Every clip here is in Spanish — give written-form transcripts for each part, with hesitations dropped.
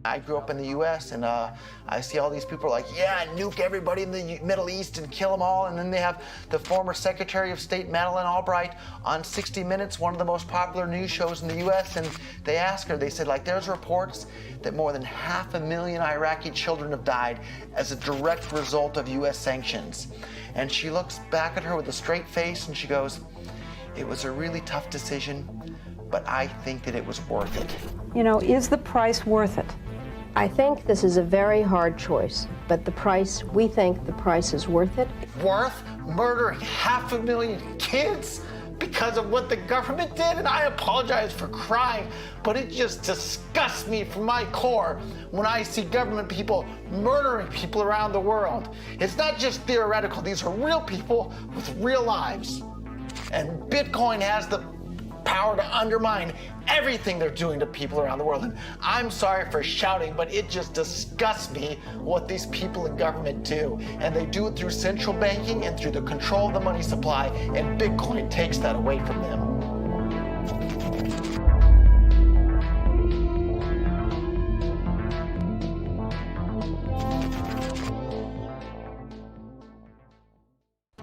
I grew up in the U.S. and I see all these people like, yeah, nuke everybody in the Middle East and kill them all. And then they have the former Secretary of State Madeleine Albright on 60 Minutes, one of the most popular news shows in the U.S. And they asked her, they said, like, there's reports that more than 500,000 Iraqi children have died as a direct result of U.S. sanctions. And she looks back at her with a straight face and she goes, it was a really tough decision, but I think that it was worth it. You know, is the price worth it? I think this is a very hard choice, but we think the price is worth it. Worth murdering 500,000 kids because of what the government did? And I apologize for crying, but it just disgusts me from my core when I see government people murdering people around the world. It's not just theoretical, these are real people with real lives. And Bitcoin has the power to undermine everything they're doing to people around the world. And I'm sorry for shouting, but it just disgusts me what these people in government do. And they do it through central banking and through the control of the money supply, and Bitcoin takes that away from them.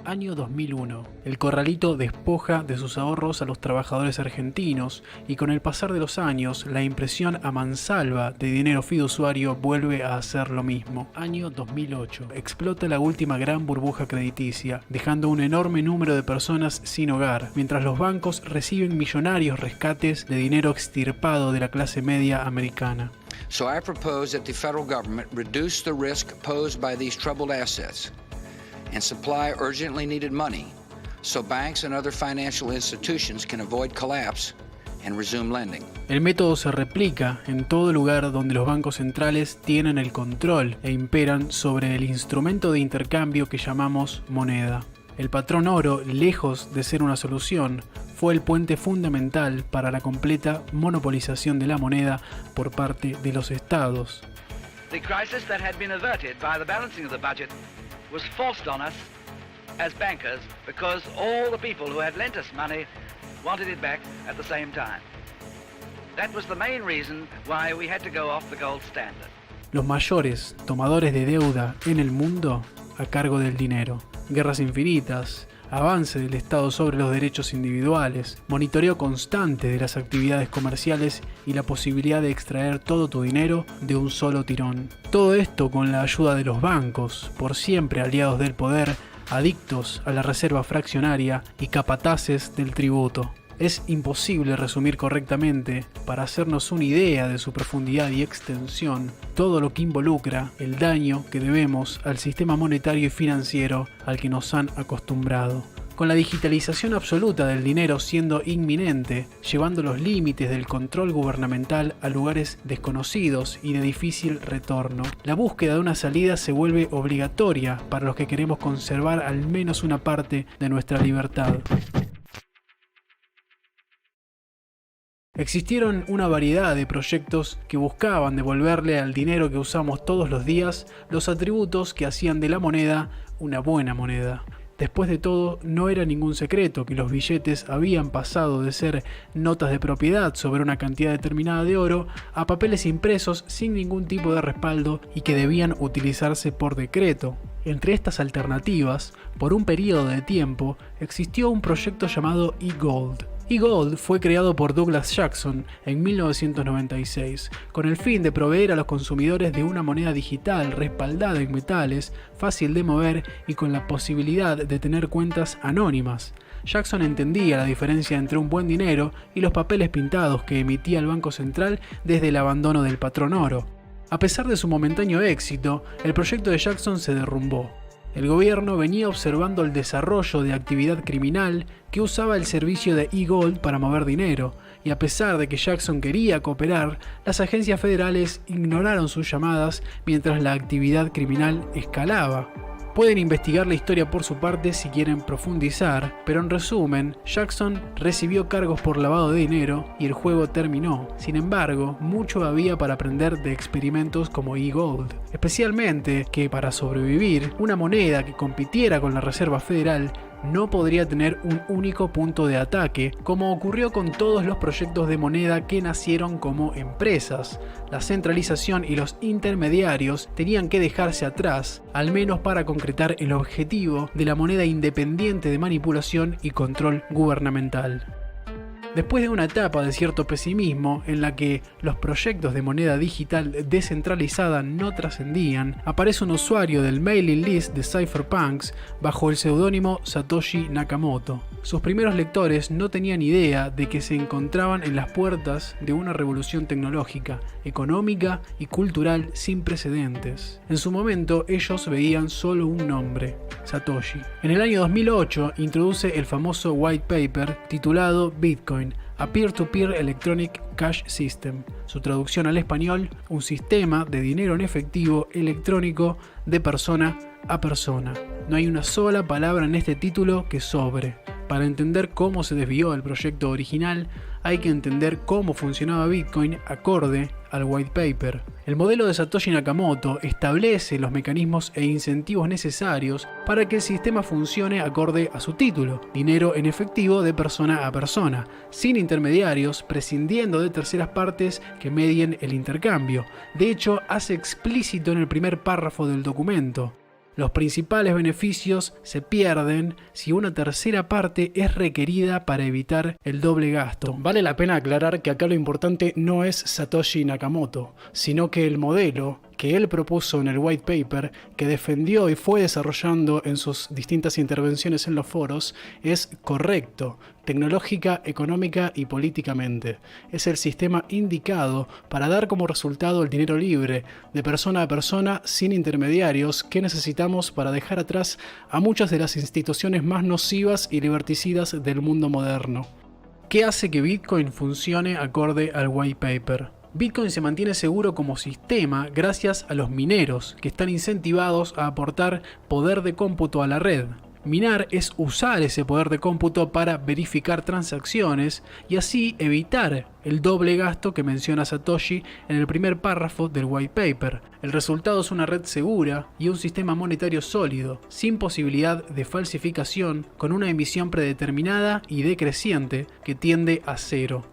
Año 2001. El corralito despoja de sus ahorros a los trabajadores argentinos y con el pasar de los años, la impresión a mansalva de dinero fiduciario vuelve a hacer lo mismo. Año 2008. Explota la última gran burbuja crediticia, dejando un enorme número de personas sin hogar, mientras los bancos reciben millonarios rescates de dinero extirpado de la clase media americana. So I propose that the federal government reduce the risk posed by these troubled assets and supply urgently needed money so banks and other financial institutions can avoid collapse and resume lending. El método se replica en todo lugar donde los bancos centrales tienen el control e imperan sobre el instrumento de intercambio que llamamos moneda. El patrón oro, lejos de ser una solución, fue el puente fundamental para la completa monopolización de la moneda por parte de los estados. The crisis that had been averted by the balancing of the budget was forced on us as bankers because all the people who had lent us money wanted it back at the same time. That was the main reason why we had to go off the gold standard. Los mayores tomadores de deuda en el mundo a cargo del dinero. Guerras infinitas, avance del Estado sobre los derechos individuales, monitoreo constante de las actividades comerciales y la posibilidad de extraer todo tu dinero de un solo tirón. Todo esto con la ayuda de los bancos, por siempre aliados del poder, adictos a la reserva fraccionaria y capataces del tributo. Es imposible resumir correctamente, para hacernos una idea de su profundidad y extensión, todo lo que involucra el daño que debemos al sistema monetario y financiero al que nos han acostumbrado. Con la digitalización absoluta del dinero siendo inminente, llevando los límites del control gubernamental a lugares desconocidos y de difícil retorno, la búsqueda de una salida se vuelve obligatoria para los que queremos conservar al menos una parte de nuestra libertad. Existieron una variedad de proyectos que buscaban devolverle al dinero que usamos todos los días los atributos que hacían de la moneda una buena moneda. Después de todo, no era ningún secreto que los billetes habían pasado de ser notas de propiedad sobre una cantidad determinada de oro a papeles impresos sin ningún tipo de respaldo y que debían utilizarse por decreto. Entre estas alternativas, por un periodo de tiempo, existió un proyecto llamado eGold. eGold fue creado por Douglas Jackson en 1996 con el fin de proveer a los consumidores de una moneda digital respaldada en metales, fácil de mover y con la posibilidad de tener cuentas anónimas. Jackson entendía la diferencia entre un buen dinero y los papeles pintados que emitía el Banco Central desde el abandono del patrón oro. A pesar de su momentáneo éxito, el proyecto de Jackson se derrumbó. El gobierno venía observando el desarrollo de actividad criminal que usaba el servicio de eGold para mover dinero, y a pesar de que Jackson quería cooperar, las agencias federales ignoraron sus llamadas mientras la actividad criminal escalaba. Pueden investigar la historia por su parte si quieren profundizar, pero en resumen, Jackson recibió cargos por lavado de dinero y el juego terminó. Sin embargo, mucho había para aprender de experimentos como eGold, especialmente que para sobrevivir, una moneda que compitiera con la Reserva Federal no podría tener un único punto de ataque, como ocurrió con todos los proyectos de moneda que nacieron como empresas. La centralización y los intermediarios tenían que dejarse atrás, al menos para concretar el objetivo de la moneda independiente de manipulación y control gubernamental. Después de una etapa de cierto pesimismo en la que los proyectos de moneda digital descentralizada no trascendían, aparece un usuario del mailing list de cypherpunks bajo el seudónimo Satoshi Nakamoto. Sus primeros lectores no tenían idea de que se encontraban en las puertas de una revolución tecnológica, económica y cultural sin precedentes. En su momento ellos veían solo un nombre: Satoshi. En el año 2008 introduce el famoso white paper titulado Bitcoin, a Peer-to-Peer Electronic Cash System. Su traducción al español: un sistema de dinero en efectivo electrónico de persona a persona. No hay una sola palabra en este título que sobre. Para entender cómo se desvió el proyecto original, hay que entender cómo funcionaba Bitcoin acorde al white paper. El modelo de Satoshi Nakamoto establece los mecanismos e incentivos necesarios para que el sistema funcione acorde a su título: dinero en efectivo de persona a persona, sin intermediarios, prescindiendo de terceras partes que medien el intercambio. De hecho, hace explícito en el primer párrafo del documento: los principales beneficios se pierden si una tercera parte es requerida para evitar el doble gasto. Vale la pena aclarar que acá lo importante no es Satoshi Nakamoto, sino que el modelo que él propuso en el white paper, que defendió y fue desarrollando en sus distintas intervenciones en los foros, es correcto, tecnológica, económica y políticamente. Es el sistema indicado para dar como resultado el dinero libre, de persona a persona, sin intermediarios, que necesitamos para dejar atrás a muchas de las instituciones más nocivas y liberticidas del mundo moderno. ¿Qué hace que Bitcoin funcione acorde al white paper? Bitcoin se mantiene seguro como sistema gracias a los mineros, que están incentivados a aportar poder de cómputo a la red. Minar es usar ese poder de cómputo para verificar transacciones y así evitar el doble gasto que menciona Satoshi en el primer párrafo del white paper. El resultado es una red segura y un sistema monetario sólido, sin posibilidad de falsificación, con una emisión predeterminada y decreciente que tiende a cero.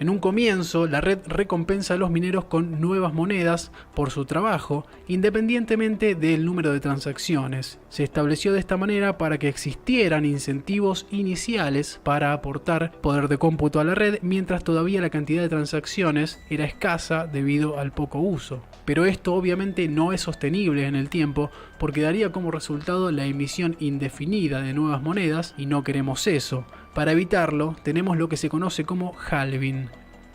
En un comienzo, la red recompensa a los mineros con nuevas monedas por su trabajo, independientemente del número de transacciones. Se estableció de esta manera para que existieran incentivos iniciales para aportar poder de cómputo a la red, mientras todavía la cantidad de transacciones era escasa debido al poco uso. Pero esto obviamente no es sostenible en el tiempo, porque daría como resultado la emisión indefinida de nuevas monedas, y no queremos eso. Para evitarlo, tenemos lo que se conoce como halving.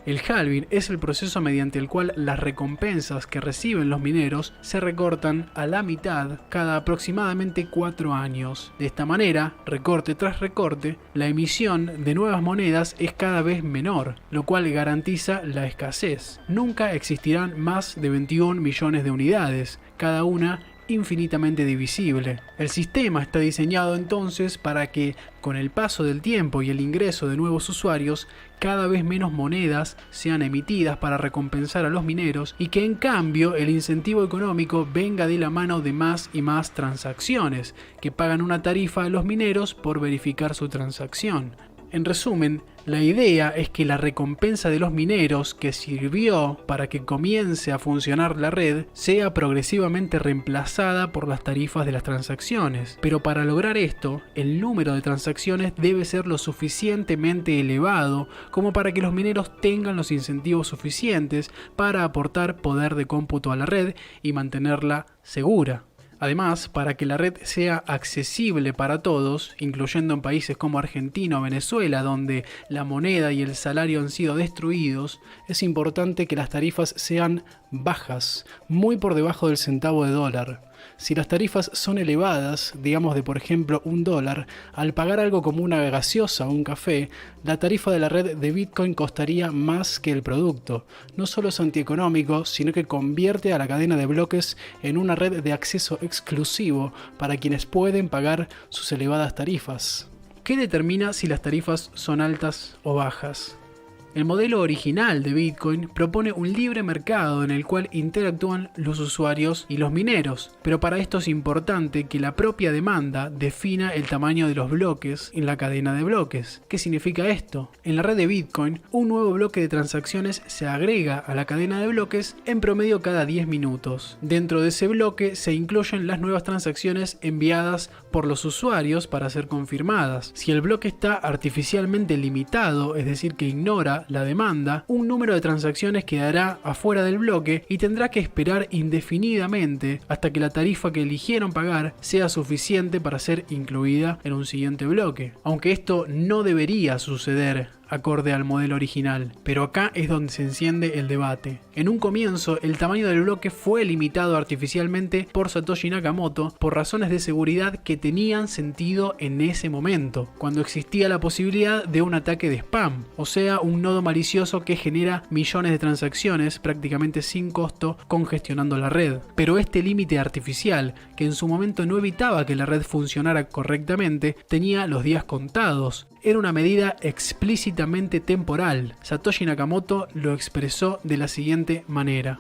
El halving es el proceso mediante el cual las recompensas que reciben los mineros se recortan a la mitad cada aproximadamente 4 años. De esta manera, recorte tras recorte, la emisión de nuevas monedas es cada vez menor, lo cual garantiza la escasez. Nunca existirán más de 21 millones de unidades, cada una infinitamente divisible. El sistema está diseñado entonces para que, con el paso del tiempo y el ingreso de nuevos usuarios, cada vez menos monedas sean emitidas para recompensar a los mineros, y que en cambio el incentivo económico venga de la mano de más y más transacciones, que pagan una tarifa a los mineros por verificar su transacción. En resumen, la idea es que la recompensa de los mineros, que sirvió para que comience a funcionar la red, sea progresivamente reemplazada por las tarifas de las transacciones. Pero para lograr esto, el número de transacciones debe ser lo suficientemente elevado como para que los mineros tengan los incentivos suficientes para aportar poder de cómputo a la red y mantenerla segura. Además, para que la red sea accesible para todos, incluyendo en países como Argentina o Venezuela, donde la moneda y el salario han sido destruidos, es importante que las tarifas sean bajas, muy por debajo del centavo de dólar. Si las tarifas son elevadas, digamos de por ejemplo $1, al pagar algo como una gaseosa o un café, la tarifa de la red de Bitcoin costaría más que el producto. No solo es antieconómico, sino que convierte a la cadena de bloques en una red de acceso exclusivo para quienes pueden pagar sus elevadas tarifas. ¿Qué determina si las tarifas son altas o bajas? El modelo original de Bitcoin propone un libre mercado en el cual interactúan los usuarios y los mineros, pero para esto es importante que la propia demanda defina el tamaño de los bloques en la cadena de bloques. ¿Qué significa esto? En la red de Bitcoin, un nuevo bloque de transacciones se agrega a la cadena de bloques en promedio cada 10 minutos. Dentro de ese bloque se incluyen las nuevas transacciones enviadas por los usuarios para ser confirmadas. Si el bloque está artificialmente limitado, es decir que ignora la demanda, un número de transacciones quedará afuera del bloque y tendrá que esperar indefinidamente hasta que la tarifa que eligieron pagar sea suficiente para ser incluida en un siguiente bloque. Aunque esto no debería suceder acorde al modelo original, pero acá es donde se enciende el debate. En un comienzo, el tamaño del bloque fue limitado artificialmente por Satoshi Nakamoto por razones de seguridad que tenían sentido en ese momento, cuando existía la posibilidad de un ataque de spam, o sea, un nodo malicioso que genera millones de transacciones prácticamente sin costo congestionando la red. Pero este límite artificial, que en su momento no evitaba que la red funcionara correctamente, tenía los días contados. Era una medida explícitamente temporal. Satoshi Nakamoto lo expresó de la siguiente manera.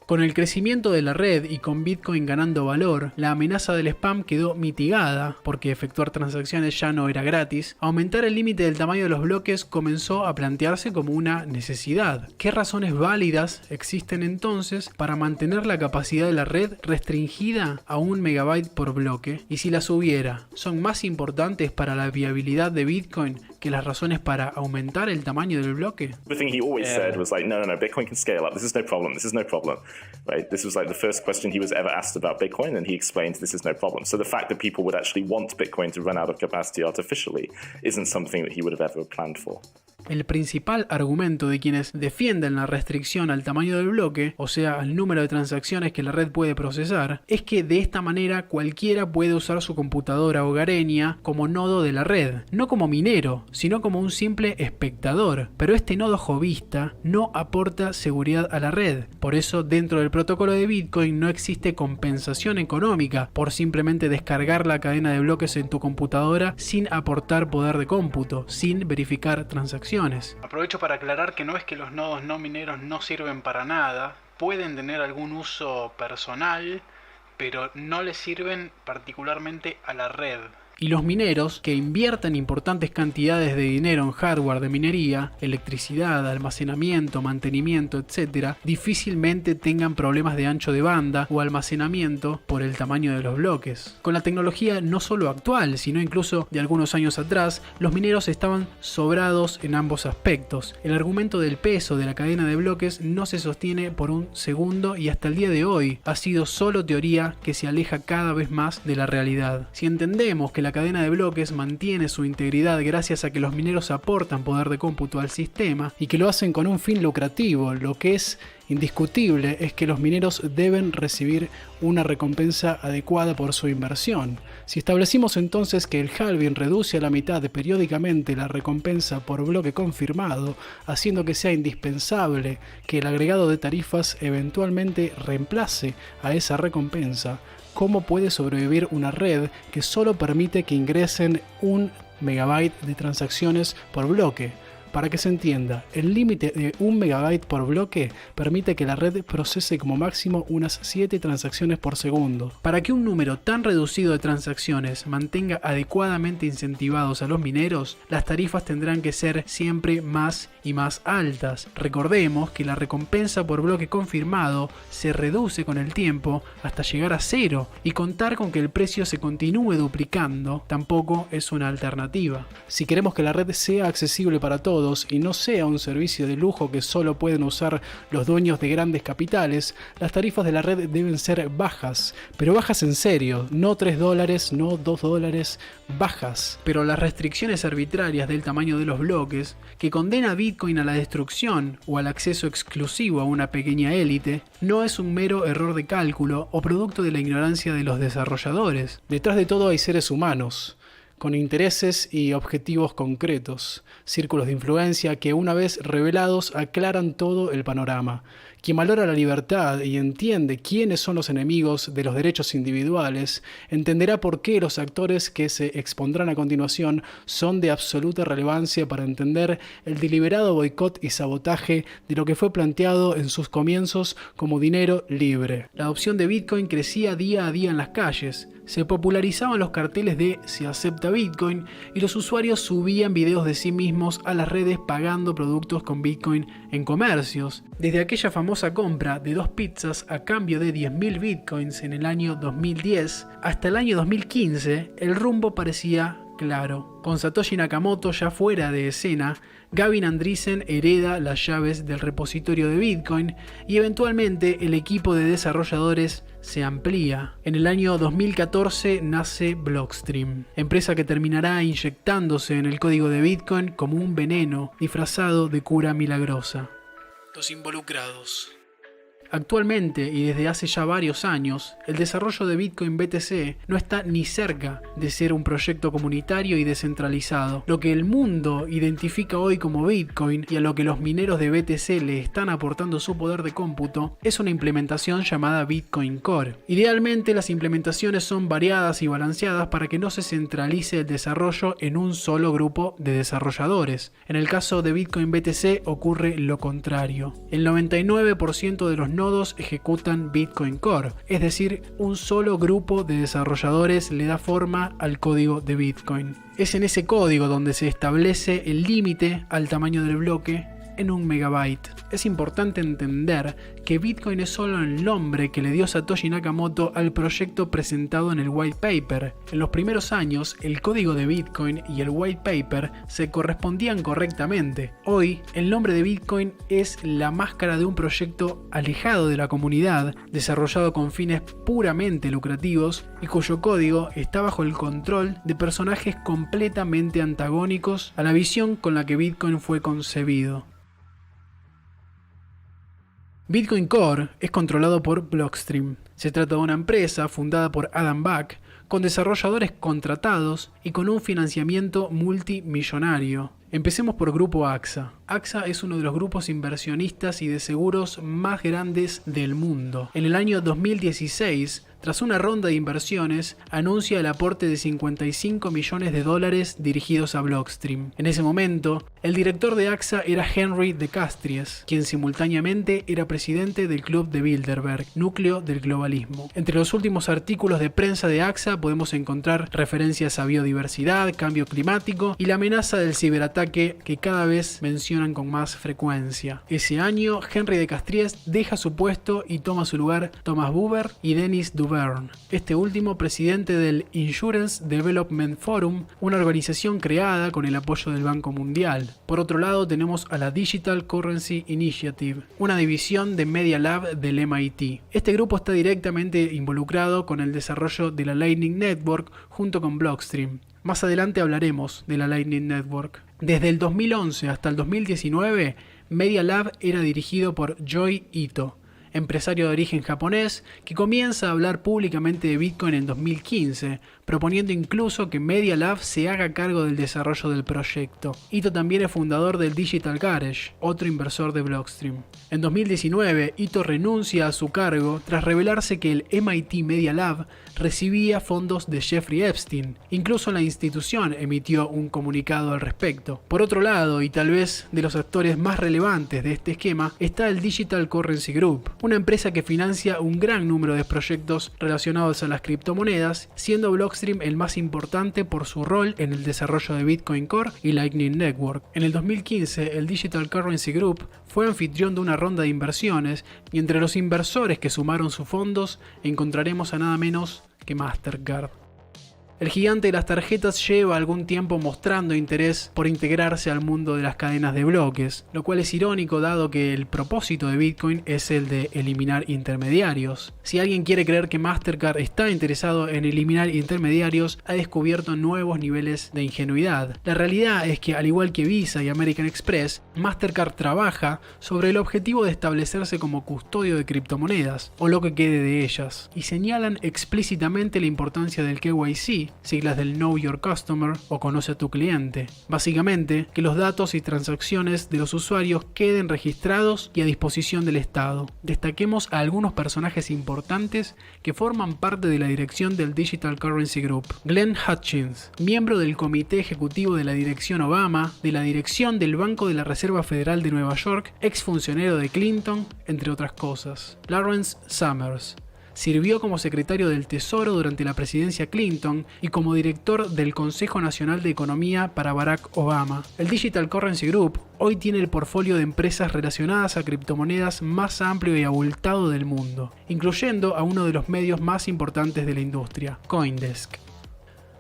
Con el crecimiento de la red y con Bitcoin ganando valor, la amenaza del spam quedó mitigada porque efectuar transacciones ya no era gratis. Aumentar el límite del tamaño de los bloques comenzó a plantearse como una necesidad. ¿Qué razones válidas existen entonces para mantener la capacidad de la red restringida a 1 megabyte por bloque? Y si las hubiera, ¿son más importantes para la viabilidad de Bitcoin que las razones para aumentar el tamaño del bloque? The thing he always said was like, no, Bitcoin can scale up. This is no problem. Right? This was like the first question he was ever asked about Bitcoin, and he explained this is no problem. So the fact that people would actually want Bitcoin to run out of capacity artificially isn't something that he would have ever planned for. El principal argumento de quienes defienden la restricción al tamaño del bloque, o sea, al número de transacciones que la red puede procesar, es que de esta manera cualquiera puede usar su computadora hogareña como nodo de la red, no como minero, sino como un simple espectador. Pero este nodo hobbyista no aporta seguridad a la red. Por eso, dentro del protocolo de Bitcoin no existe compensación económica por simplemente descargar la cadena de bloques en tu computadora sin aportar poder de cómputo, sin verificar transacciones. Aprovecho para aclarar que no es que los nodos no mineros no sirven para nada, pueden tener algún uso personal, pero no les sirven particularmente a la red. Y los mineros, que invierten importantes cantidades de dinero en hardware de minería, electricidad, almacenamiento, mantenimiento, etc., difícilmente tengan problemas de ancho de banda o almacenamiento por el tamaño de los bloques. Con la tecnología no solo actual, sino incluso de algunos años atrás, los mineros estaban sobrados en ambos aspectos. El argumento del peso de la cadena de bloques no se sostiene por un segundo y hasta el día de hoy ha sido solo teoría que se aleja cada vez más de la realidad. Si entendemos que la cadena de bloques mantiene su integridad gracias a que los mineros aportan poder de cómputo al sistema y que lo hacen con un fin lucrativo, lo que es indiscutible es que los mineros deben recibir una recompensa adecuada por su inversión. Si establecimos entonces que el halving reduce a la mitad periódicamente la recompensa por bloque confirmado, haciendo que sea indispensable que el agregado de tarifas eventualmente reemplace a esa recompensa, ¿cómo puede sobrevivir una red que solo permite que ingresen 1 megabyte de transacciones por bloque? Para que se entienda, el límite de 1 megabyte por bloque permite que la red procese como máximo unas 7 transacciones por segundo. Para que un número tan reducido de transacciones mantenga adecuadamente incentivados a los mineros, las tarifas tendrán que ser siempre más y más altas. Recordemos que la recompensa por bloque confirmado se reduce con el tiempo hasta llegar a 0, y contar con que el precio se continúe duplicando tampoco es una alternativa. Si queremos que la red sea accesible para todos y no sea un servicio de lujo que solo pueden usar los dueños de grandes capitales, las tarifas de la red deben ser bajas, pero bajas en serio, no $3, no $2, bajas. Pero las restricciones arbitrarias del tamaño de los bloques, que condena a Bitcoin a la destrucción o al acceso exclusivo a una pequeña élite, no es un mero error de cálculo o producto de la ignorancia de los desarrolladores. Detrás de todo hay seres humanos, con intereses y objetivos concretos, círculos de influencia que una vez revelados aclaran todo el panorama. Quien valora la libertad y entiende quiénes son los enemigos de los derechos individuales, entenderá por qué los actores que se expondrán a continuación son de absoluta relevancia para entender el deliberado boicot y sabotaje de lo que fue planteado en sus comienzos como dinero libre. La adopción de Bitcoin crecía día a día en las calles, se popularizaban los carteles de "se acepta Bitcoin" y los usuarios subían videos de sí mismos a las redes pagando productos con Bitcoin en comercios. Desde aquella famosa compra de 2 pizzas a cambio de 10.000 Bitcoins en el año 2010 hasta el año 2015, el rumbo parecía claro. Con Satoshi Nakamoto ya fuera de escena, Gavin Andresen hereda las llaves del repositorio de Bitcoin y eventualmente el equipo de desarrolladores se amplía. En el año 2014 nace Blockstream, empresa que terminará inyectándose en el código de Bitcoin como un veneno disfrazado de cura milagrosa. Los involucrados. Actualmente y desde hace ya varios años, el desarrollo de Bitcoin BTC no está ni cerca de ser un proyecto comunitario y descentralizado. Lo que el mundo identifica hoy como Bitcoin y a lo que los mineros de BTC le están aportando su poder de cómputo es una implementación llamada Bitcoin Core. Idealmente las implementaciones son variadas y balanceadas para que no se centralice el desarrollo en un solo grupo de desarrolladores. En el caso de Bitcoin BTC ocurre lo contrario. El 99% de los nodos ejecutan Bitcoin Core, es decir, un solo grupo de desarrolladores le da forma al código de Bitcoin. Es en ese código donde se establece el límite al tamaño del bloque en 1 megabyte. Es importante entender que Bitcoin es solo el nombre que le dio Satoshi Nakamoto al proyecto presentado en el white paper. En los primeros años, el código de Bitcoin y el white paper se correspondían correctamente. Hoy, el nombre de Bitcoin es la máscara de un proyecto alejado de la comunidad, desarrollado con fines puramente lucrativos y cuyo código está bajo el control de personajes completamente antagónicos a la visión con la que Bitcoin fue concebido. Bitcoin Core es controlado por Blockstream. Se trata de una empresa fundada por Adam Back, con desarrolladores contratados y con un financiamiento multimillonario. Empecemos por Grupo AXA. AXA es uno de los grupos inversionistas y de seguros más grandes del mundo. En el año 2016, tras una ronda de inversiones, anuncia el aporte de $55 millones dirigidos a Blockstream. En ese momento, el director de AXA era Henry de Castries, quien simultáneamente era presidente del Club de Bilderberg, núcleo del globalismo. Entre los últimos artículos de prensa de AXA podemos encontrar referencias a biodiversidad, cambio climático y la amenaza del ciberataque que cada vez mencionan con más frecuencia. Ese año, Henry de Castries deja su puesto y toma su lugar Thomas Buber y Dennis Duverne, este último presidente del Insurance Development Forum, una organización creada con el apoyo del Banco Mundial. Por otro lado tenemos a la Digital Currency Initiative, una división de Media Lab del MIT. Este grupo está directamente involucrado con el desarrollo de la Lightning Network junto con Blockstream. Más adelante hablaremos de la Lightning Network. Desde el 2011 hasta el 2019, Media Lab era dirigido por Joi Ito, empresario de origen japonés que comienza a hablar públicamente de Bitcoin en 2015, proponiendo incluso que Media Lab se haga cargo del desarrollo del proyecto. Ito también es fundador del Digital Garage, otro inversor de Blockstream. En 2019, Ito renuncia a su cargo tras revelarse que el MIT Media Lab recibía fondos de Jeffrey Epstein. Incluso la institución emitió un comunicado al respecto. Por otro lado, y tal vez de los actores más relevantes de este esquema, está el Digital Currency Group, una empresa que financia un gran número de proyectos relacionados a las criptomonedas, siendo Blockstream el más importante por su rol en el desarrollo de Bitcoin Core y Lightning Network. En el 2015, el Digital Currency Group fue anfitrión de una ronda de inversiones y entre los inversores que sumaron sus fondos encontraremos a nada menos que Mastercard. El gigante de las tarjetas lleva algún tiempo mostrando interés por integrarse al mundo de las cadenas de bloques, lo cual es irónico dado que el propósito de Bitcoin es el de eliminar intermediarios. Si alguien quiere creer que Mastercard está interesado en eliminar intermediarios, ha descubierto nuevos niveles de ingenuidad. La realidad es que, al igual que Visa y American Express, Mastercard trabaja sobre el objetivo de establecerse como custodio de criptomonedas, o lo que quede de ellas, y señalan explícitamente la importancia del KYC KYC, siglas del Know Your Customer o Conoce a tu cliente. Básicamente, que los datos y transacciones de los usuarios queden registrados y a disposición del Estado. Destaquemos a algunos personajes importantes que forman parte de la dirección del Digital Currency Group. Glenn Hutchins, miembro del Comité Ejecutivo de la Dirección Obama, de la Dirección del Banco de la Reserva Federal de Nueva York, exfuncionario de Clinton, entre otras cosas. Lawrence Summers, sirvió como secretario del Tesoro durante la presidencia Clinton y como director del Consejo Nacional de Economía para Barack Obama. El Digital Currency Group hoy tiene el portfolio de empresas relacionadas a criptomonedas más amplio y abultado del mundo, incluyendo a uno de los medios más importantes de la industria, CoinDesk.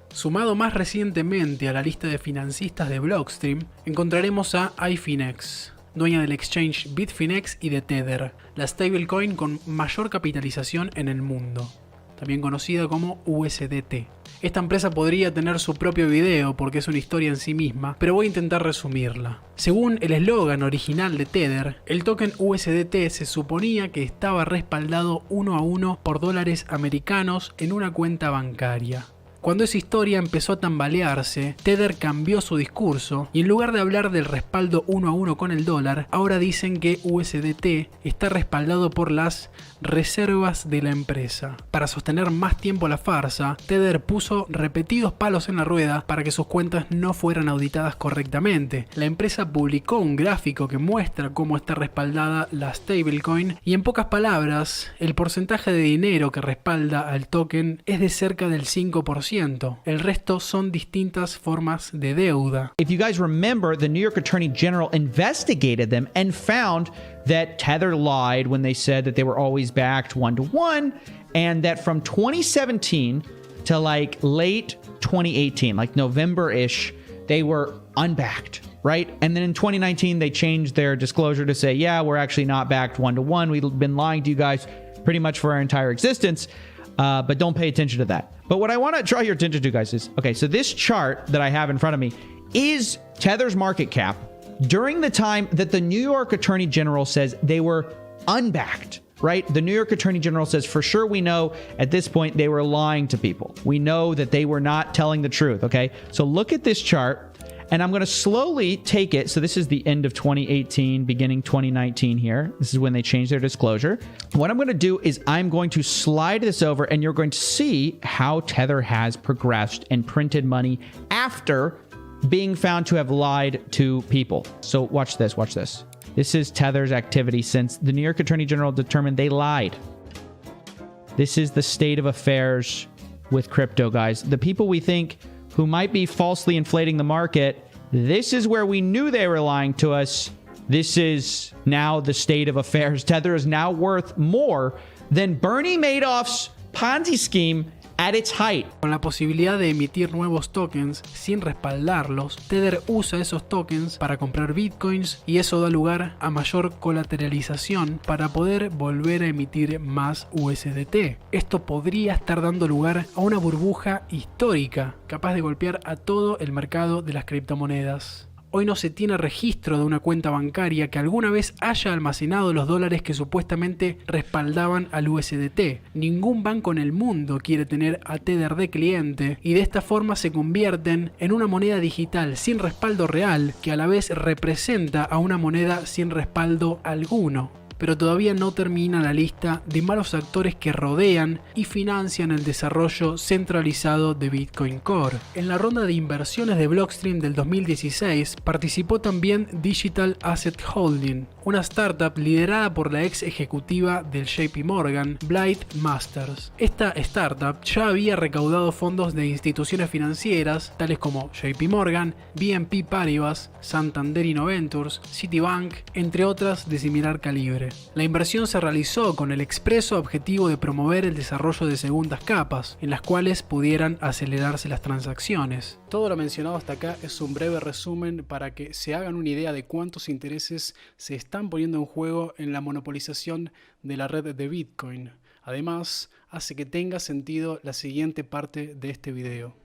Sumado más recientemente a la lista de financistas de Blockstream, encontraremos a iFinex, dueña del exchange Bitfinex y de Tether, la stablecoin con mayor capitalización en el mundo, también conocida como USDT. Esta empresa podría tener su propio video porque es una historia en sí misma, pero voy a intentar resumirla. Según el eslogan original de Tether, el token USDT se suponía que estaba respaldado 1 a 1 por dólares americanos en una cuenta bancaria. Cuando esa historia empezó a tambalearse, Tether cambió su discurso y en lugar de hablar del respaldo 1 a 1 con el dólar, ahora dicen que USDT está respaldado por las reservas de la empresa. Para sostener más tiempo la farsa, Tether puso repetidos palos en la rueda para que sus cuentas no fueran auditadas correctamente. La empresa publicó un gráfico que muestra cómo está respaldada la stablecoin y en pocas palabras, el porcentaje de dinero que respalda al token es de cerca del 5%. El resto son distintas formas de deuda. If you guys remember, the New York Attorney General investigated them and found that Tether lied when they said that they were always backed 1-to-1, and that from 2017 to like late 2018, like November-ish, they were unbacked, right? And then in 2019, they changed their disclosure to say, yeah, we're actually not backed 1-to-1. We've been lying to you guys pretty much for our entire existence. But don't pay attention to that. But what I want to draw your attention to, guys, is, okay, so this chart that I have in front of me is Tether's market cap during the time that the New York Attorney General says they were unbacked, right? The New York Attorney General says, for sure we know at this point they were lying to people. We know that they were not telling the truth, okay? So look at this chart. And I'm going to slowly take it. So this is the end of 2018, beginning 2019 here. This is when they changed their disclosure. What I'm going to do is I'm going to slide this over and you're going to see how Tether has progressed and printed money after being found to have lied to people. So watch this, watch this. This is Tether's activity since the New York Attorney General determined they lied. This is the state of affairs with crypto, guys. The people we think who might be falsely inflating the market, this is where we knew they were lying to us. This is now the state of affairs. Tether is now worth more than Bernie Madoff's Ponzi scheme at its height. Con la posibilidad de emitir nuevos tokens sin respaldarlos, Tether usa esos tokens para comprar bitcoins y eso da lugar a mayor colateralización para poder volver a emitir más USDT. Esto podría estar dando lugar a una burbuja histórica capaz de golpear a todo el mercado de las criptomonedas. Hoy no se tiene registro de una cuenta bancaria que alguna vez haya almacenado los dólares que supuestamente respaldaban al USDT. Ningún banco en el mundo quiere tener a Tether de cliente y de esta forma se convierten en una moneda digital sin respaldo real que a la vez representa a una moneda sin respaldo alguno. Pero todavía no termina la lista de malos actores que rodean y financian el desarrollo centralizado de Bitcoin Core. En la ronda de inversiones de Blockstream del 2016 participó también Digital Asset Holding, una startup liderada por la ex ejecutiva del JP Morgan, Blythe Masters. Esta startup ya había recaudado fondos de instituciones financieras tales como JP Morgan, BNP Paribas, Santander Innoventures, Citibank, entre otras de similar calibre. La inversión se realizó con el expreso objetivo de promover el desarrollo de segundas capas, en las cuales pudieran acelerarse las transacciones. Todo lo mencionado hasta acá es un breve resumen para que se hagan una idea de cuántos intereses se están poniendo en juego en la monopolización de la red de Bitcoin. Además, hace que tenga sentido la siguiente parte de este video.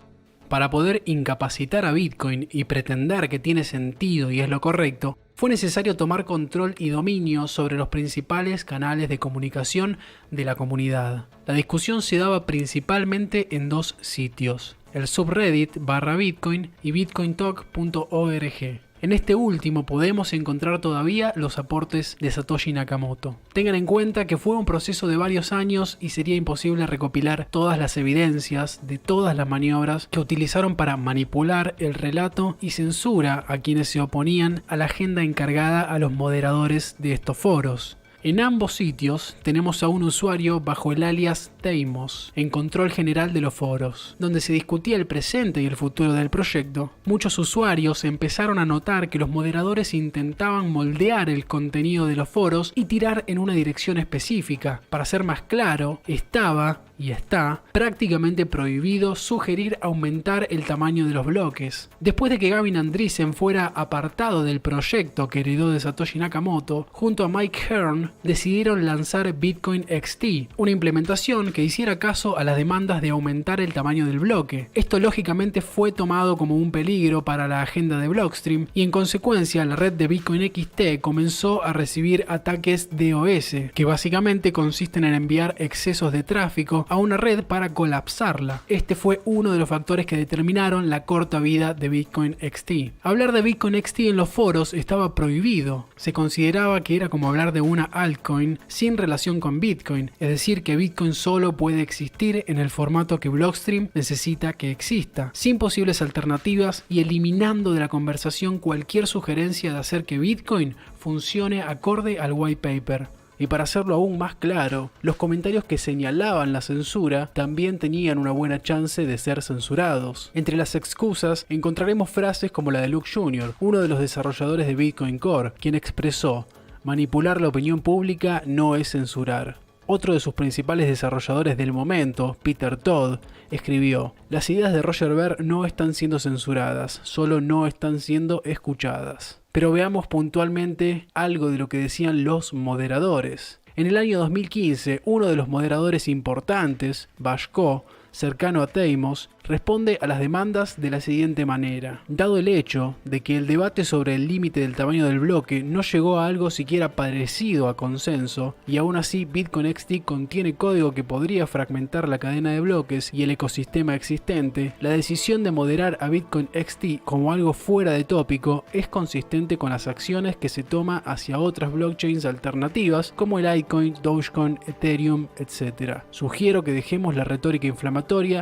Para poder incapacitar a Bitcoin y pretender que tiene sentido y es lo correcto, fue necesario tomar control y dominio sobre los principales canales de comunicación de la comunidad. La discusión se daba principalmente en dos sitios. el subreddit /Bitcoin y bitcointalk.org. En este último podemos encontrar todavía los aportes de Satoshi Nakamoto. Tengan en cuenta que fue un proceso de varios años y sería imposible recopilar todas las evidencias de todas las maniobras que utilizaron para manipular el relato y censura a quienes se oponían a la agenda encargada a los moderadores de estos foros. En ambos sitios tenemos a un usuario bajo el alias Teimos, en control general de los foros, donde se discutía el presente y el futuro del proyecto. Muchos usuarios empezaron a notar que los moderadores intentaban moldear el contenido de los foros y tirar en una dirección específica. Para ser más claro, estaba y está prácticamente prohibido sugerir aumentar el tamaño de los bloques. Después de que Gavin Andresen fuera apartado del proyecto que heredó de Satoshi Nakamoto, junto a Mike Hearn decidieron lanzar Bitcoin XT, una implementación que hiciera caso a las demandas de aumentar el tamaño del bloque. Esto lógicamente fue tomado como un peligro para la agenda de Blockstream y en consecuencia la red de Bitcoin XT comenzó a recibir ataques DOS, que básicamente consisten en enviar excesos de tráfico a una red para colapsarla. Este fue uno de los factores que determinaron la corta vida de Bitcoin XT. Hablar de Bitcoin XT en los foros estaba prohibido. Se consideraba que era como hablar de una altcoin sin relación con Bitcoin, es decir que Bitcoin solo puede existir en el formato que Blockstream necesita que exista, sin posibles alternativas y eliminando de la conversación cualquier sugerencia de hacer que Bitcoin funcione acorde al white paper. Y para hacerlo aún más claro, los comentarios que señalaban la censura también tenían una buena chance de ser censurados. Entre las excusas encontraremos frases como la de Luke Jr., uno de los desarrolladores de Bitcoin Core, quien expresó: "Manipular la opinión pública no es censurar". Otro de sus principales desarrolladores del momento, Peter Todd, escribió: "Las ideas de Roger Ver no están siendo censuradas, solo no están siendo escuchadas". Pero veamos puntualmente algo de lo que decían los moderadores. En el año 2015, uno de los moderadores importantes, Bashko, cercano a Teimos, responde a las demandas de la siguiente manera: dado el hecho de que el debate sobre el límite del tamaño del bloque no llegó a algo siquiera parecido a consenso, y aún así Bitcoin XT contiene código que podría fragmentar la cadena de bloques y el ecosistema existente, la decisión de moderar a Bitcoin XT como algo fuera de tópico es consistente con las acciones que se toma hacia otras blockchains alternativas como el Litecoin, Dogecoin, Ethereum, etc. Sugiero que dejemos la retórica inflamatoria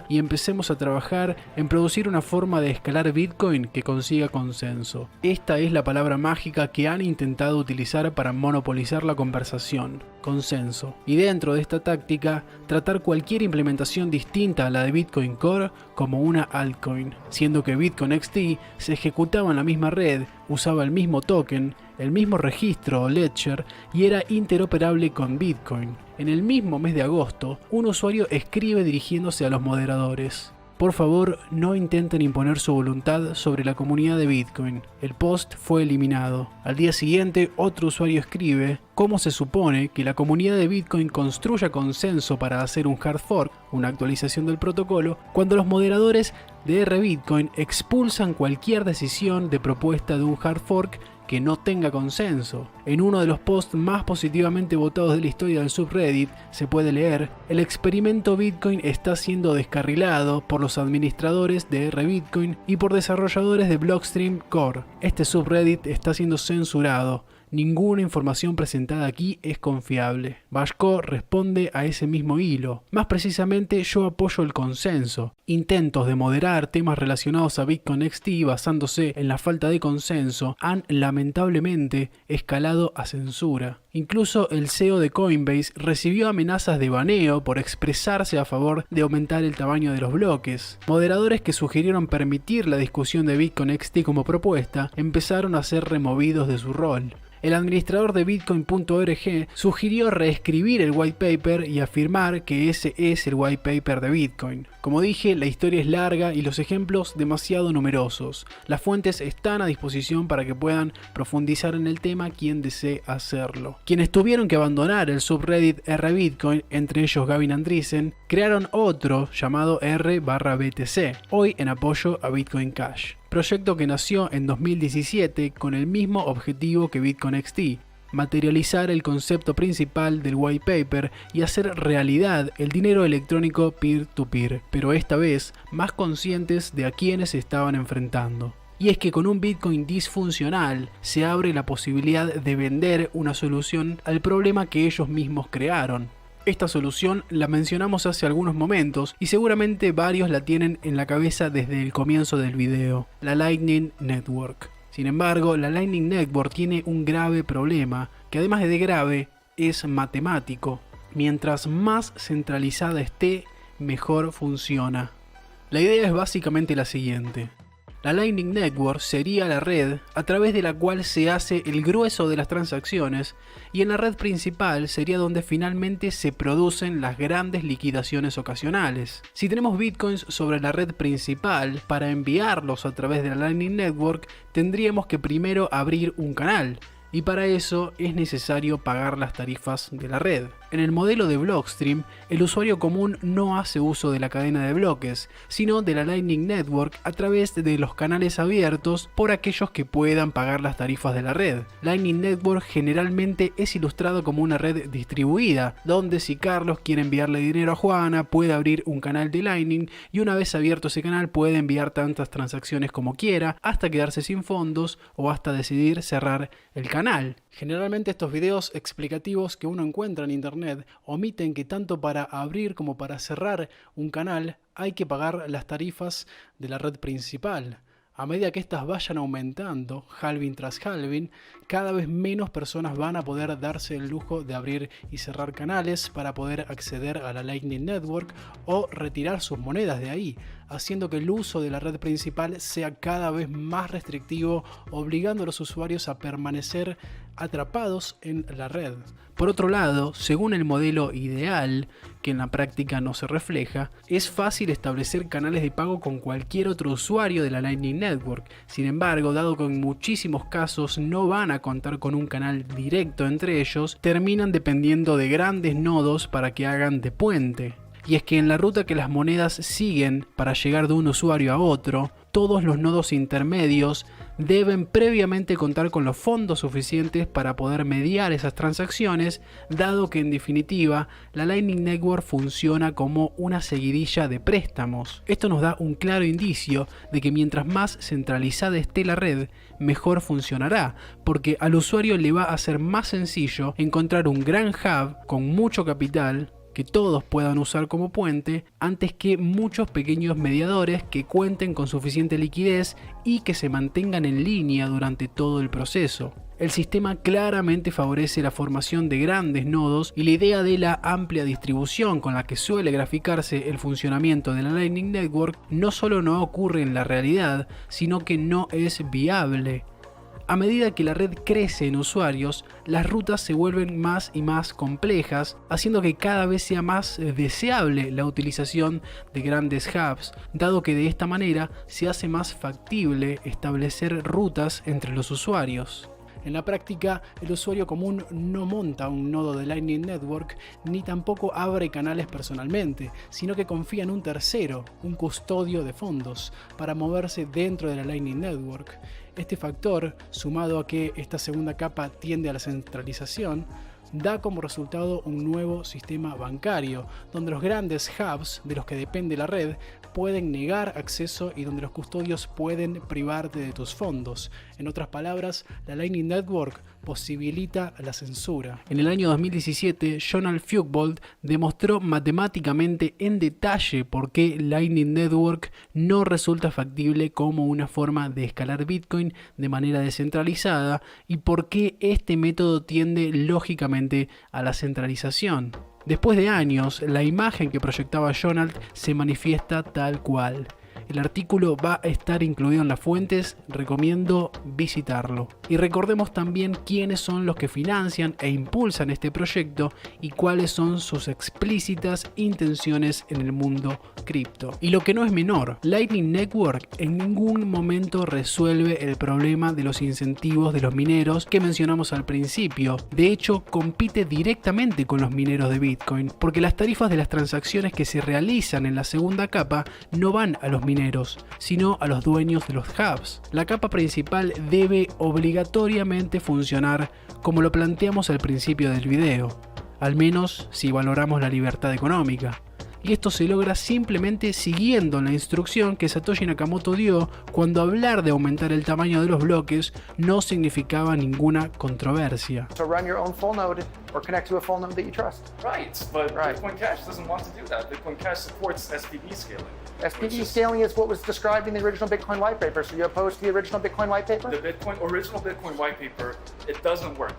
y empecemos a trabajar en producir una forma de escalar Bitcoin que consiga consenso. Esta es la palabra mágica que han intentado utilizar para monopolizar la conversación: consenso. Y dentro de esta táctica, tratar cualquier implementación distinta a la de Bitcoin Core como una altcoin, siendo que Bitcoin XT se ejecutaba en la misma red, usaba el mismo token, el mismo registro o ledger y era interoperable con Bitcoin. En el mismo mes de agosto, un usuario escribe dirigiéndose a los moderadores: por favor, no intenten imponer su voluntad sobre la comunidad de Bitcoin. El post fue eliminado. Al día siguiente, otro usuario escribe: ¿cómo se supone que la comunidad de Bitcoin construya consenso para hacer un hard fork, una actualización del protocolo, cuando los moderadores de RBitcoin expulsan cualquier decisión de propuesta de un hard fork que no tenga consenso? En uno de los posts más positivamente votados de la historia del subreddit se puede leer: el experimento Bitcoin está siendo descarrilado por los administradores de RBitcoin y por desarrolladores de Blockstream Core. Este subreddit está siendo censurado. Ninguna información presentada aquí es confiable. Bashko responde a ese mismo hilo. Más precisamente, yo apoyo el consenso. Intentos de moderar temas relacionados a Bitcoin XT basándose en la falta de consenso han lamentablemente escalado a censura. Incluso el CEO de Coinbase recibió amenazas de baneo por expresarse a favor de aumentar el tamaño de los bloques. Moderadores que sugirieron permitir la discusión de Bitcoin XT como propuesta empezaron a ser removidos de su rol. El administrador de Bitcoin.org sugirió reescribir el white paper y afirmar que ese es el white paper de Bitcoin. Como dije, la historia es larga y los ejemplos demasiado numerosos. Las fuentes están a disposición para que puedan profundizar en el tema quien desee hacerlo. Quienes tuvieron que abandonar el subreddit RBitcoin, entre ellos Gavin Andresen, crearon otro llamado r/BTC, hoy en apoyo a Bitcoin Cash. Proyecto que nació en 2017 con el mismo objetivo que Bitcoin XT: materializar el concepto principal del white paper y hacer realidad el dinero electrónico peer-to-peer, pero esta vez más conscientes de a quienes se estaban enfrentando. Y es que con un Bitcoin disfuncional se abre la posibilidad de vender una solución al problema que ellos mismos crearon. Esta solución la mencionamos hace algunos momentos y seguramente varios la tienen en la cabeza desde el comienzo del video, la Lightning Network. Sin embargo, la Lightning Network tiene un grave problema, que además de grave, es matemático. Mientras más centralizada esté, mejor funciona. La idea es básicamente la siguiente. La Lightning Network sería la red a través de la cual se hace el grueso de las transacciones y en la red principal sería donde finalmente se producen las grandes liquidaciones ocasionales. Si tenemos bitcoins sobre la red principal, para enviarlos a través de la Lightning Network tendríamos que primero abrir un canal. Y para eso es necesario pagar las tarifas de la red. En el modelo de Blockstream, el usuario común no hace uso de la cadena de bloques, sino de la Lightning Network a través de los canales abiertos por aquellos que puedan pagar las tarifas de la red. Lightning Network generalmente es ilustrado como una red distribuida, donde si Carlos quiere enviarle dinero a Juana, puede abrir un canal de Lightning y una vez abierto ese canal puede enviar tantas transacciones como quiera, hasta quedarse sin fondos o hasta decidir cerrar el canal. Generalmente estos videos explicativos que uno encuentra en internet omiten que tanto para abrir como para cerrar un canal hay que pagar las tarifas de la red principal. A medida que estas vayan aumentando, halving tras halving, cada vez menos personas van a poder darse el lujo de abrir y cerrar canales para poder acceder a la Lightning Network o retirar sus monedas de ahí, haciendo que el uso de la red principal sea cada vez más restrictivo, obligando a los usuarios a permanecer atrapados en la red. Por otro lado, según el modelo ideal, que en la práctica no se refleja, es fácil establecer canales de pago con cualquier otro usuario de la Lightning Network. Sin embargo, dado que en muchísimos casos no van a contar con un canal directo entre ellos, terminan dependiendo de grandes nodos para que hagan de puente. Y es que en la ruta que las monedas siguen para llegar de un usuario a otro, todos los nodos intermedios deben previamente contar con los fondos suficientes para poder mediar esas transacciones, dado que en definitiva la Lightning Network funciona como una seguidilla de préstamos. Esto nos da un claro indicio de que mientras más centralizada esté la red, mejor funcionará, porque al usuario le va a ser más sencillo encontrar un gran hub con mucho capital que todos puedan usar como puente, antes que muchos pequeños mediadores que cuenten con suficiente liquidez y que se mantengan en línea durante todo el proceso. El sistema claramente favorece la formación de grandes nodos y la idea de la amplia distribución con la que suele graficarse el funcionamiento de la Lightning Network no solo no ocurre en la realidad, sino que no es viable. A medida que la red crece en usuarios, las rutas se vuelven más y más complejas, haciendo que cada vez sea más deseable la utilización de grandes hubs, dado que de esta manera se hace más factible establecer rutas entre los usuarios. En la práctica, el usuario común no monta un nodo de Lightning Network ni tampoco abre canales personalmente, sino que confía en un tercero, un custodio de fondos, para moverse dentro de la Lightning Network. Este factor, sumado a que esta segunda capa tiende a la centralización, da como resultado un nuevo sistema bancario, donde los grandes hubs de los que depende la red pueden negar acceso y donde los custodios pueden privarte de tus fondos. En otras palabras, la Lightning Network posibilita la censura. En el año 2017, Jonald Fugbold demostró matemáticamente en detalle por qué Lightning Network no resulta factible como una forma de escalar Bitcoin de manera descentralizada y por qué este método tiende lógicamente a la centralización. Después de años, la imagen que proyectaba Jonald se manifiesta tal cual. El artículo va a estar incluido en las fuentes, recomiendo visitarlo. Y recordemos también quiénes son los que financian e impulsan este proyecto y cuáles son sus explícitas intenciones en el mundo cripto. Y lo que no es menor, Lightning Network en ningún momento resuelve el problema de los incentivos de los mineros que mencionamos al principio. De hecho, compite directamente con los mineros de Bitcoin, porque las tarifas de las transacciones que se realizan en la segunda capa no van a los mineros mineros, sino a los dueños de los hubs. La capa principal debe obligatoriamente funcionar como lo planteamos al principio del video, al menos si valoramos la libertad económica. Y esto se logra simplemente siguiendo la instrucción que Satoshi Nakamoto dio cuando hablar de aumentar el tamaño de los bloques no significaba ninguna controversia. So run your own full node or connect to a full node that you trust. Right, but Bitcoin Cash doesn't want to do that. Bitcoin Cash supports SPV scaling. SPV scaling is what was described in the original Bitcoin white paper. So you opposed to the original Bitcoin white paper? The original Bitcoin white paper, it doesn't work.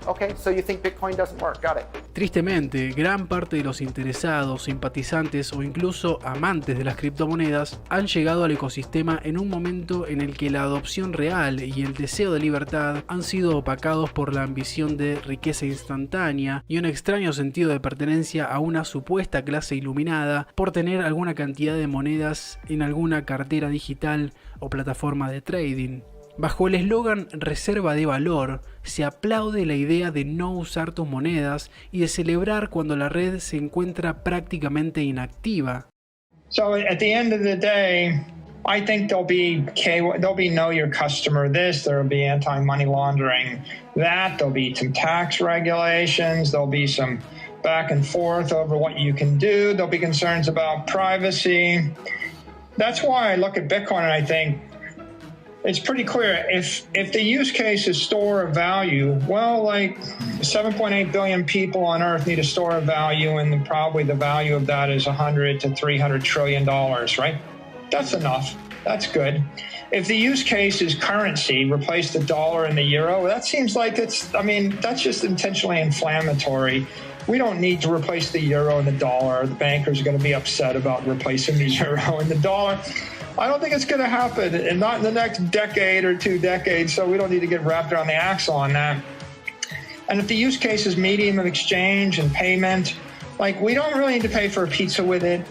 Okay, so you think Bitcoin doesn't work. Got it. Tristemente, gran parte de los interesados, simpatizantes o incluso amantes de las criptomonedas han llegado al ecosistema en un momento en el que la adopción real y el deseo de libertad han sido opacados por la ambición de riqueza instantánea y un extraño sentido de pertenencia a una supuesta clase iluminada por tener alguna cantidad de monedas en alguna cartera digital o plataforma de trading. Bajo el eslogan reserva de valor, se aplaude la idea de no usar tus monedas y de celebrar cuando la red se encuentra prácticamente inactiva. So at the end of the day, I think there'll be know your customer this, there'll be anti-money laundering that, there'll be some tax regulations, there'll be some back and forth over what you can do, there'll be concerns about privacy. That's why I look at Bitcoin and I think, it's pretty clear. If the use case is store of value, well, like 7.8 billion people on Earth need a store of value, and probably the value of that is $100 to $300 trillion, right? That's enough. That's good. If the use case is currency, replace the dollar and the euro, that seems like that's just intentionally inflammatory. We don't need to replace the euro and the dollar. The bankers are going to be upset about replacing the euro and the dollar. I don't think it's going to happen, and not in the next decade or 2 decades, so we don't need to get wrapped around the axle on that. And if the use case is medium of exchange and payment, like we don't really need to pay for a pizza with it.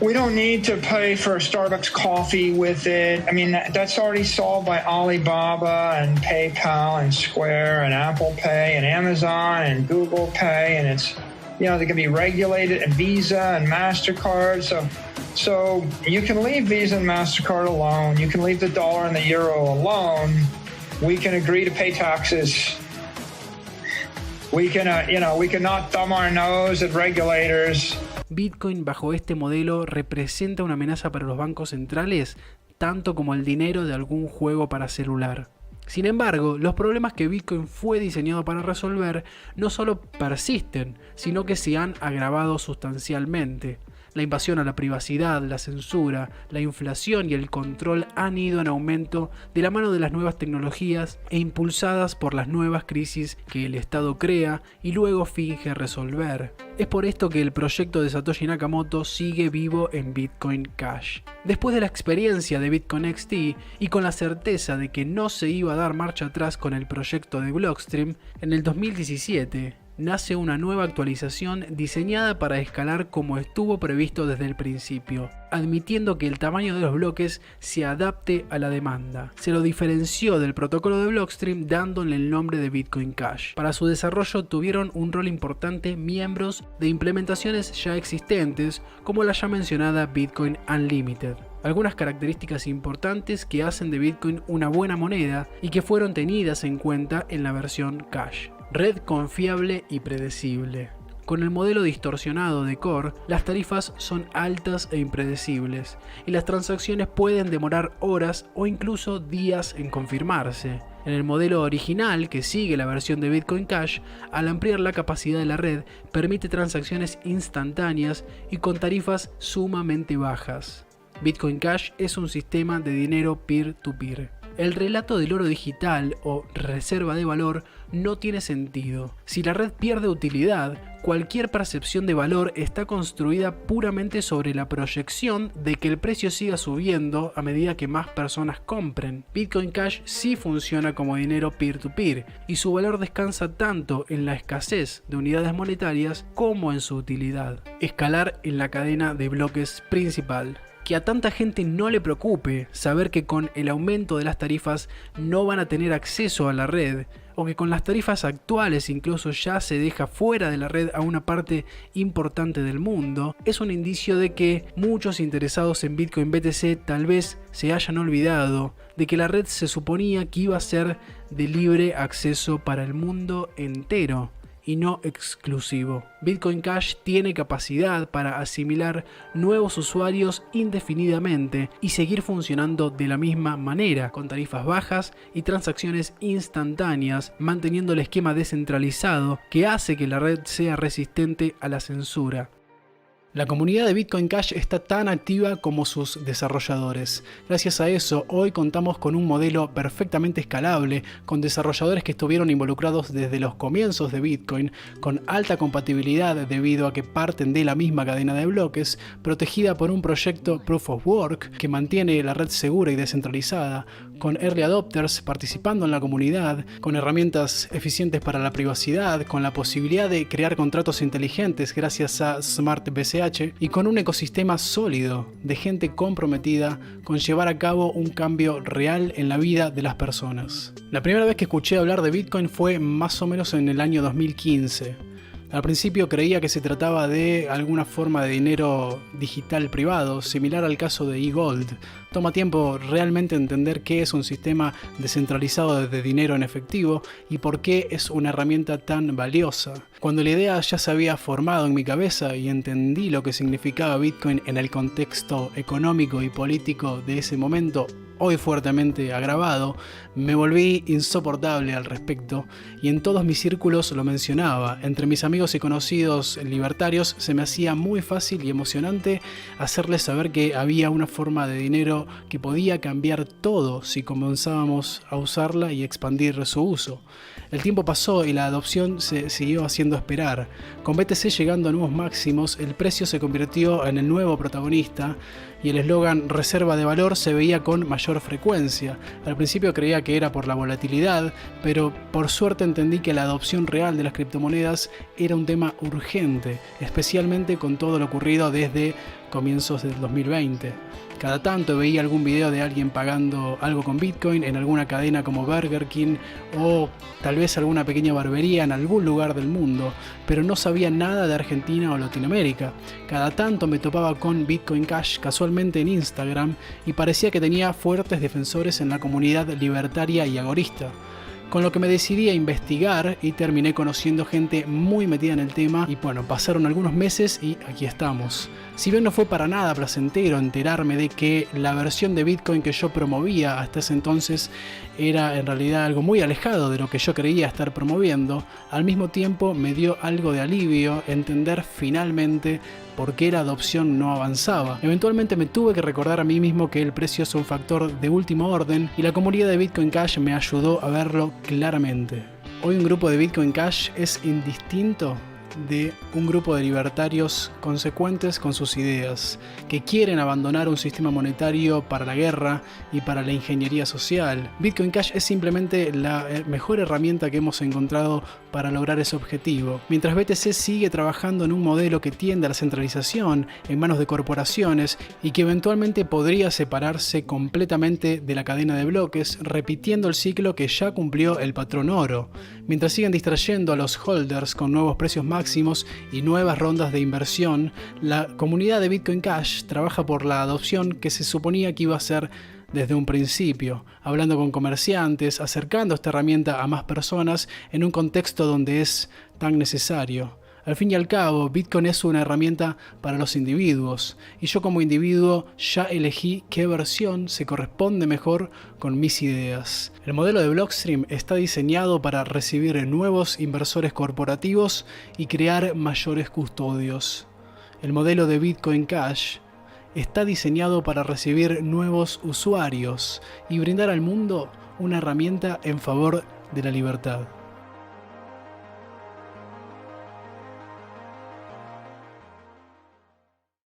We don't need to pay for a Starbucks coffee with it. I mean, that's already solved by Alibaba and PayPal and Square and Apple Pay and Amazon and Google Pay, and it's, they can be regulated, and Visa and MasterCard. So you can leave Visa and MasterCard alone. You can leave the dollar and the euro alone. We can agree to pay taxes. We can not thumb our nose at regulators. Bitcoin bajo este modelo representa una amenaza para los bancos centrales, tanto como el dinero de algún juego para celular. Sin embargo, los problemas que Bitcoin fue diseñado para resolver no solo persisten, sino que se han agravado sustancialmente. La invasión a la privacidad, la censura, la inflación y el control han ido en aumento de la mano de las nuevas tecnologías e impulsadas por las nuevas crisis que el Estado crea y luego finge resolver. Es por esto que el proyecto de Satoshi Nakamoto sigue vivo en Bitcoin Cash. Después de la experiencia de Bitcoin XT y con la certeza de que no se iba a dar marcha atrás con el proyecto de Blockstream, en el 2017 nace una nueva actualización diseñada para escalar como estuvo previsto desde el principio, admitiendo que el tamaño de los bloques se adapte a la demanda. Se lo diferenció del protocolo de Blockstream dándole el nombre de Bitcoin Cash. Para su desarrollo tuvieron un rol importante miembros de implementaciones ya existentes, como la ya mencionada Bitcoin Unlimited. Algunas características importantes que hacen de Bitcoin una buena moneda y que fueron tenidas en cuenta en la versión Cash. Red confiable y predecible. Con el modelo distorsionado de Core, las tarifas son altas e impredecibles, y las transacciones pueden demorar horas o incluso días en confirmarse. En el modelo original, que sigue la versión de Bitcoin Cash, al ampliar la capacidad de la red, permite transacciones instantáneas y con tarifas sumamente bajas. Bitcoin Cash es un sistema de dinero peer-to-peer. El relato del oro digital o reserva de valor no tiene sentido. Si la red pierde utilidad, cualquier percepción de valor está construida puramente sobre la proyección de que el precio siga subiendo a medida que más personas compren. Bitcoin Cash sí funciona como dinero peer-to-peer y su valor descansa tanto en la escasez de unidades monetarias como en su utilidad. Escalar en la cadena de bloques principal. que a tanta gente no le preocupe saber que con el aumento de las tarifas no van a tener acceso a la red, o que con las tarifas actuales incluso ya se deja fuera de la red a una parte importante del mundo, es un indicio de que muchos interesados en Bitcoin BTC tal vez se hayan olvidado de que la red se suponía que iba a ser de libre acceso para el mundo entero y no exclusivo. Bitcoin Cash tiene capacidad para asimilar nuevos usuarios indefinidamente y seguir funcionando de la misma manera, con tarifas bajas y transacciones instantáneas, manteniendo el esquema descentralizado que hace que la red sea resistente a la censura. La comunidad de Bitcoin Cash está tan activa como sus desarrolladores. Gracias a eso, hoy contamos con un modelo perfectamente escalable, con desarrolladores que estuvieron involucrados desde los comienzos de Bitcoin, con alta compatibilidad debido a que parten de la misma cadena de bloques, protegida por un proyecto Proof of Work que mantiene la red segura y descentralizada, con early adopters participando en la comunidad, con herramientas eficientes para la privacidad, con la posibilidad de crear contratos inteligentes gracias a Smart BCH y con un ecosistema sólido de gente comprometida con llevar a cabo un cambio real en la vida de las personas. La primera vez que escuché hablar de Bitcoin fue más o menos en el año 2015. Al principio creía que se trataba de alguna forma de dinero digital privado, similar al caso de eGold. Toma tiempo realmente entender qué es un sistema descentralizado de dinero en efectivo y por qué es una herramienta tan valiosa. Cuando la idea ya se había formado en mi cabeza y entendí lo que significaba Bitcoin en el contexto económico y político de ese momento, hoy fuertemente agravado, me volví insoportable al respecto y en todos mis círculos lo mencionaba. Entre mis amigos y conocidos libertarios se me hacía muy fácil y emocionante hacerles saber que había una forma de dinero que podía cambiar todo si comenzábamos a usarla y expandir su uso. El tiempo pasó y la adopción se siguió haciendo esperar. Con BTC llegando a nuevos máximos, el precio se convirtió en el nuevo protagonista y el eslogan reserva de valor se veía con mayor frecuencia. Al principio creía que era por la volatilidad, pero por suerte entendí que la adopción real de las criptomonedas era un tema urgente, especialmente con todo lo ocurrido desde comienzos del 2020. Cada tanto veía algún video de alguien pagando algo con Bitcoin en alguna cadena como Burger King o tal vez alguna pequeña barbería en algún lugar del mundo, pero no sabía nada de Argentina o Latinoamérica. Cada tanto me topaba con Bitcoin Cash casualmente en Instagram y parecía que tenía fuertes defensores en la comunidad libertaria y agorista. Con lo que me decidí a investigar y terminé conociendo gente muy metida en el tema y bueno, pasaron algunos meses y aquí estamos. Si bien no fue para nada placentero enterarme de que la versión de Bitcoin que yo promovía hasta ese entonces era en realidad algo muy alejado de lo que yo creía estar promoviendo, al mismo tiempo me dio algo de alivio entender finalmente por qué la adopción no avanzaba. Eventualmente me tuve que recordar a mí mismo que el precio es un factor de último orden y la comunidad de Bitcoin Cash me ayudó a verlo claramente. Hoy un grupo de Bitcoin Cash es indistinto de un grupo de libertarios consecuentes con sus ideas, que quieren abandonar un sistema monetario para la guerra y para la ingeniería social. Bitcoin Cash es simplemente la mejor herramienta que hemos encontrado para lograr ese objetivo. Mientras BTC sigue trabajando en un modelo que tiende a la centralización en manos de corporaciones y que eventualmente podría separarse completamente de la cadena de bloques, repitiendo el ciclo que ya cumplió el patrón oro. Mientras siguen distrayendo a los holders con nuevos precios máximos y nuevas rondas de inversión, la comunidad de Bitcoin Cash trabaja por la adopción que se suponía que iba a ser desde un principio, hablando con comerciantes, acercando esta herramienta a más personas en un contexto donde es tan necesario. Al fin y al cabo, Bitcoin es una herramienta para los individuos, y yo como individuo ya elegí qué versión se corresponde mejor con mis ideas. El modelo de Blockstream está diseñado para recibir nuevos inversores corporativos y crear mayores custodios. El modelo de Bitcoin Cash está diseñado para recibir nuevos usuarios y brindar al mundo una herramienta en favor de la libertad.